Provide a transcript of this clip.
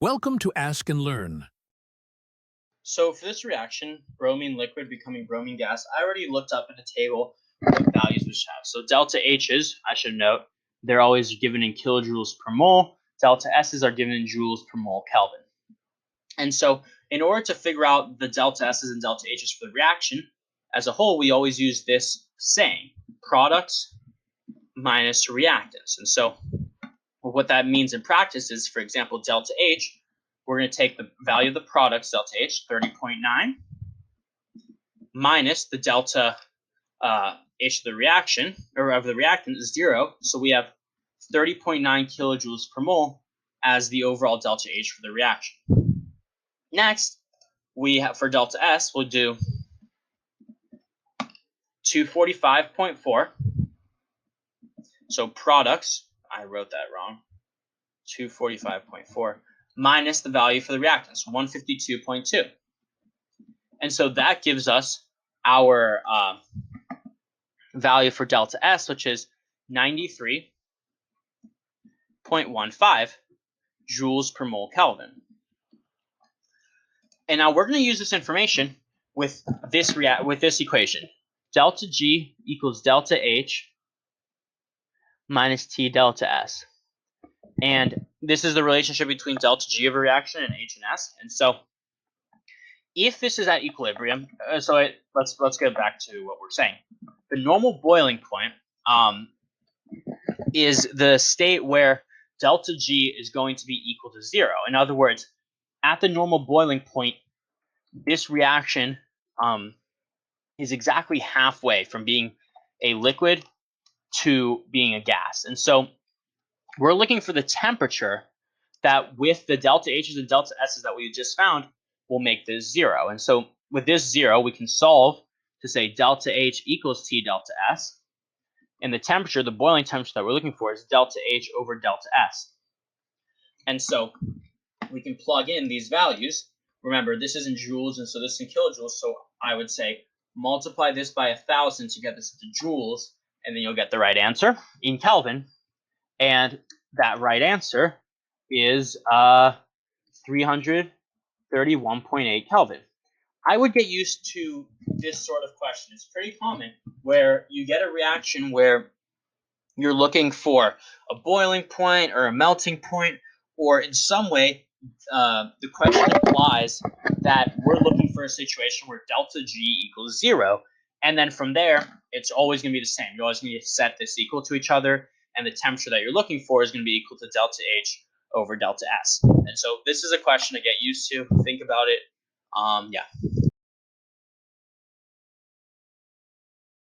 Welcome to Ask and Learn. So for this reaction, bromine liquid becoming bromine gas, I already looked up in a table what values we should have. So delta H's, I should note, they're always given in kilojoules per mole. Delta S's are given in joules per mole Kelvin. And so in order to figure out the delta S's and delta H's for the reaction as a whole, we always use this saying, products minus reactants. And so what that means in practice is, for example, delta H, we're going to take the value of the products, delta H, 30.9, minus the delta H of the reaction, or of the reactant, is 0. So we have 30.9 kilojoules per mole as the overall delta H for the reaction. Next, we have for delta S, we'll do 245.4. So products, I wrote that wrong, 245.4, minus the value for the reactants, 152.2. And so that gives us our value for delta S, which is 93.15 joules per mole Kelvin. And now we're going to use this information with this equation. Delta G equals delta H minus T delta S. And this is the relationship between delta G of a reaction and H and S. And so if this is at equilibrium, let's get back to what we're saying. The normal boiling point is the state where delta G is going to be equal to 0. In other words, at the normal boiling point, this reaction is exactly halfway from being a liquid to being a gas. And so we're looking for the temperature that with the delta H's and delta S's that we just found will make this 0. And so with this 0, we can solve to say delta H equals T delta S. And the temperature, the boiling temperature that we're looking for, is delta H over delta S. And so we can plug in these values. Remember, this is in joules, and so this is in kilojoules. So I would say multiply this by 1,000 to get this into joules, and then you'll get the right answer in Kelvin. And that right answer is 331.8 Kelvin. I would get used to this sort of question. It's pretty common where you get a reaction where you're looking for a boiling point or a melting point, or in some way the question implies that we're looking for a situation where delta G equals 0. And then from there, it's always going to be the same. You're always going to set this equal to each other, and the temperature that you're looking for is going to be equal to delta H over delta S. And so this is a question to get used to. Think about it. Yeah.